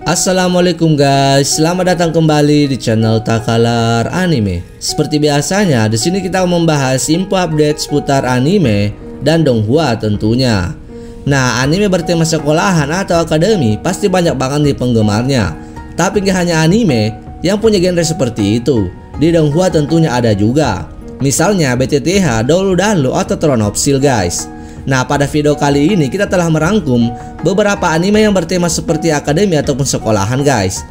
Assalamualaikum guys, selamat datang kembali di channel Takalar Anime. Seperti biasanya, di sini kita membahas info update seputar anime dan donghua tentunya. Nah, anime bertema sekolahan atau akademi pasti banyak banget nih penggemarnya. Tapi gak hanya anime yang punya genre seperti itu, di donghua tentunya ada juga. Misalnya BTTH, Doulu Dalu atau Throne of Steel guys. Nah, pada video kali ini kita telah merangkum beberapa anime yang bertema seperti akademi ataupun sekolahan guys,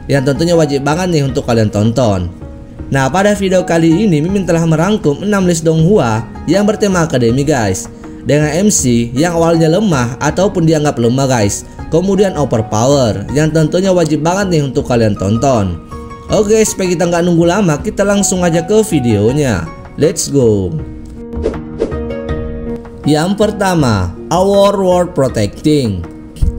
yang tentunya wajib banget nih untuk kalian tonton. Nah, pada video kali ini Mimin telah merangkum 6 list donghua yang bertema akademi guys, dengan MC yang awalnya lemah ataupun dianggap lemah guys, kemudian overpower yang tentunya wajib banget nih untuk kalian tonton. Oke, supaya kita nggak nunggu lama, kita langsung aja ke videonya. Let's go. Yang pertama, Our World Protecting.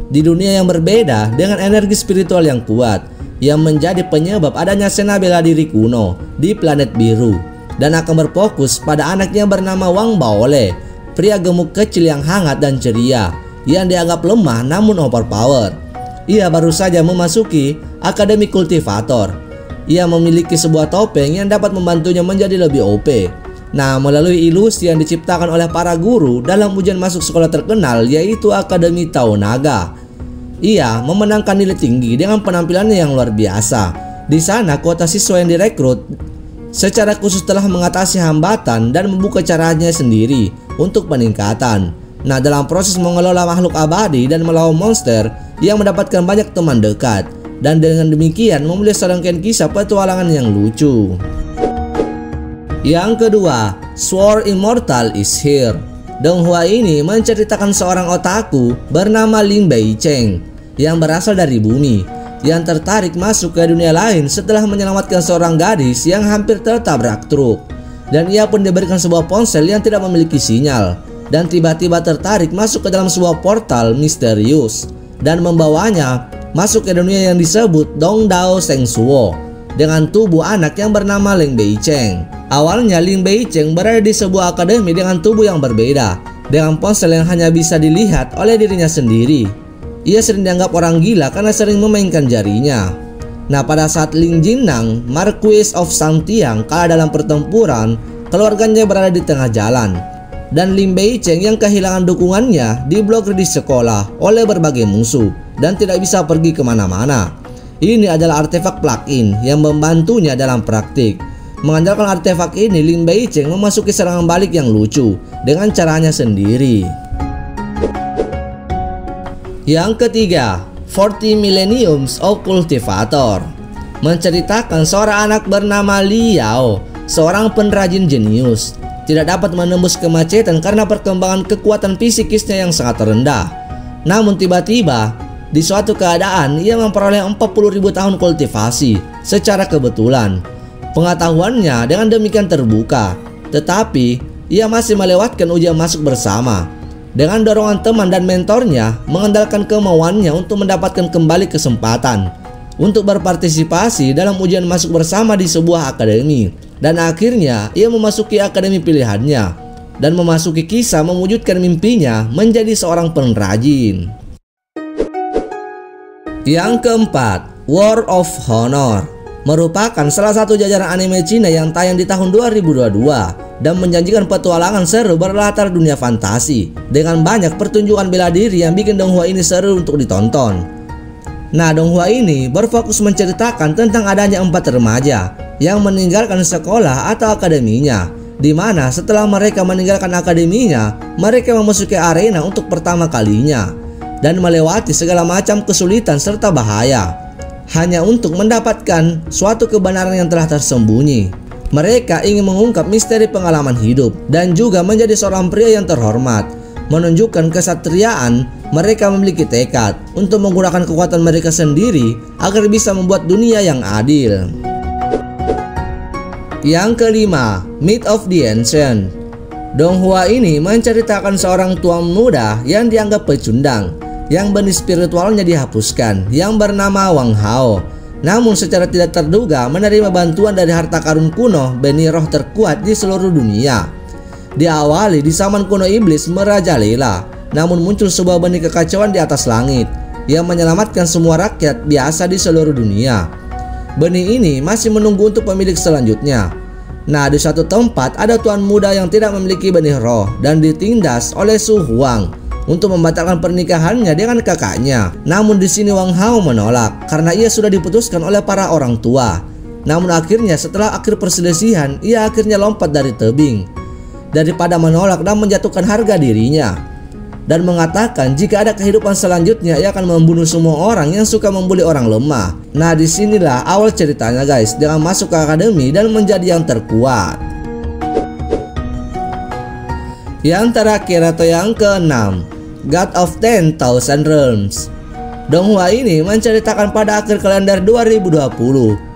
Di dunia yang berbeda dengan energi spiritual yang kuat yang menjadi penyebab adanya sena bela diri kuno di planet biru, dan akan berfokus pada anaknya bernama Wang Baole, pria gemuk kecil yang hangat dan ceria yang dianggap lemah namun overpower. Ia baru saja memasuki Akademi Kultivator. Ia memiliki sebuah topeng yang dapat membantunya menjadi lebih OP. Nah, melalui ilusi yang diciptakan oleh para guru dalam ujian masuk sekolah terkenal yaitu Akademi Tao Naga, ia memenangkan nilai tinggi dengan penampilannya yang luar biasa. Di sana, kuota siswa yang direkrut secara khusus telah mengatasi hambatan dan membuka caranya sendiri untuk peningkatan. Nah, dalam proses mengelola makhluk abadi dan melawan monster, ia mendapatkan banyak teman dekat, dan dengan demikian memulai serangkaian kisah petualangan yang lucu. Yang kedua, Sword Immortal is Here. Donghua ini menceritakan seorang otaku bernama Lin Beicheng yang berasal dari bumi, yang tertarik masuk ke dunia lain setelah menyelamatkan seorang gadis yang hampir tertabrak truk. Dan ia pun diberikan sebuah ponsel yang tidak memiliki sinyal, dan tiba-tiba tertarik masuk ke dalam sebuah portal misterius dan membawanya masuk ke dunia yang disebut Dongdao Sengsuo dengan tubuh anak yang bernama Lin Beicheng. Awalnya Lin Beicheng berada di sebuah akademi dengan tubuh yang berbeda, dengan ponsel yang hanya bisa dilihat oleh dirinya sendiri. Ia sering dianggap orang gila karena sering memainkan jarinya. Nah, pada saat Ling Jinnang, Marquis of Santiang, kalah dalam pertempuran, keluarganya berada di tengah jalan, dan Lin Beicheng yang kehilangan dukungannya diblokir di sekolah oleh berbagai musuh dan tidak bisa pergi kemana-mana. Ini adalah artefak plug-in yang membantunya dalam praktik. Mengandalkan artefak ini, Lin Beicheng memasuki serangan balik yang lucu dengan caranya sendiri. Yang ketiga, 40 Millenniums of Cultivator, menceritakan seorang anak bernama Liao, seorang pengrajin jenius, tidak dapat menembus kemacetan karena perkembangan kekuatan fisikisnya yang sangat rendah. Namun tiba-tiba di suatu keadaan ia memperoleh 40.000 tahun kultivasi secara kebetulan. Pengetahuannya dengan demikian terbuka, tetapi ia masih melewatkan ujian masuk bersama. Dengan dorongan teman dan mentornya, mengandalkan kemauannya untuk mendapatkan kembali kesempatan untuk berpartisipasi dalam ujian masuk bersama di sebuah akademi. Dan akhirnya ia memasuki akademi pilihannya dan memasuki kisah mewujudkan mimpinya menjadi seorang pengrajin. Yang keempat, War of Honor, merupakan salah satu jajaran anime Cina yang tayang di tahun 2022 dan menjanjikan petualangan seru berlatar dunia fantasi dengan banyak pertunjukan bela diri yang bikin donghua ini seru untuk ditonton. Nah, donghua ini berfokus menceritakan tentang adanya 4 remaja yang meninggalkan sekolah atau akademinya, di mana setelah mereka meninggalkan akademinya, mereka memasuki arena untuk pertama kalinya dan melewati segala macam kesulitan serta bahaya hanya untuk mendapatkan suatu kebenaran yang telah tersembunyi. Mereka ingin mengungkap misteri pengalaman hidup dan juga menjadi seorang pria yang terhormat. Menunjukkan kesatriaan, mereka memiliki tekad untuk menggunakan kekuatan mereka sendiri agar bisa membuat dunia yang adil. Yang kelima, Myth of the Ancient. Donghua ini menceritakan seorang tua muda yang dianggap pecundang, yang benih spiritualnya dihapuskan, yang bernama Wang Hao. Namun secara tidak terduga menerima bantuan dari harta karun kuno, benih roh terkuat di seluruh dunia. Diawali di zaman kuno iblis merajalela, namun muncul sebuah benih kekacauan di atas langit yang menyelamatkan semua rakyat biasa di seluruh dunia. Benih ini masih menunggu untuk pemilik selanjutnya. Nah, di suatu tempat ada tuan muda yang tidak memiliki benih roh dan ditindas oleh Su Huang untuk membatalkan pernikahannya dengan kakaknya. Namun di sini Wang Hao menolak karena ia sudah diputuskan oleh para orang tua. Namun akhirnya setelah akhir perselisihan, ia akhirnya lompat dari tebing daripada menolak dan menjatuhkan harga dirinya, dan mengatakan jika ada kehidupan selanjutnya ia akan membunuh semua orang yang suka membuli orang lemah. Nah, disinilah awal ceritanya guys, dengan masuk ke akademi dan menjadi yang terkuat. Yang terakhir atau yang keenam, God of 10,000 Realms. Donghua ini menceritakan pada akhir kalender 2020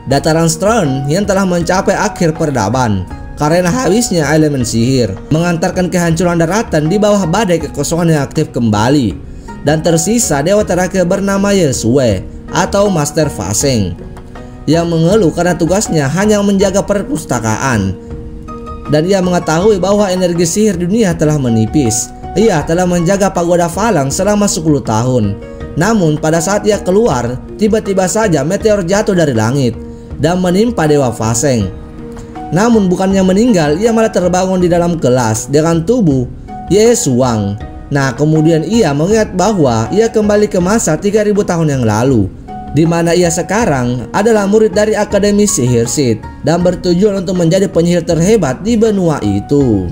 dataran Stern yang telah mencapai akhir peradaban karena habisnya elemen sihir, mengantarkan kehancuran daratan di bawah badai kekosongan yang aktif kembali, dan tersisa dewa terakhir bernama Yesue atau Master Faseng yang mengeluh karena tugasnya hanya menjaga perpustakaan, dan ia mengetahui bahwa energi sihir dunia telah menipis. Ia telah menjaga pagoda Falang selama 10 tahun. Namun pada saat ia keluar, tiba-tiba saja meteor jatuh dari langit dan menimpa dewa Faseng. Namun bukannya meninggal, ia malah terbangun di dalam kelas dengan tubuh Yesuang. Nah, kemudian ia mengingat bahwa ia kembali ke masa 3000 tahun yang lalu, di mana ia sekarang adalah murid dari Akademi Sihir Sid dan bertujuan untuk menjadi penyihir terhebat di benua itu.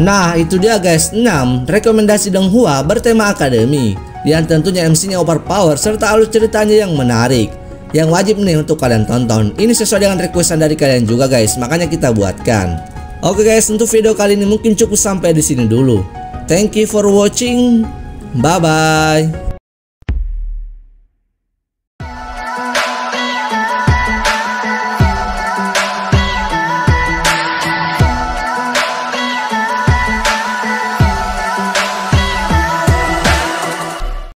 Nah, itu dia guys 6 rekomendasi Donghua bertema akademi yang tentunya MC-nya overpower serta alur ceritanya yang menarik, yang wajib nih untuk kalian tonton. Ini sesuai dengan requestan dari kalian juga guys, makanya kita buatkan. Oke guys, untuk video kali ini mungkin cukup sampai di sini dulu. Thank you for watching. Bye bye.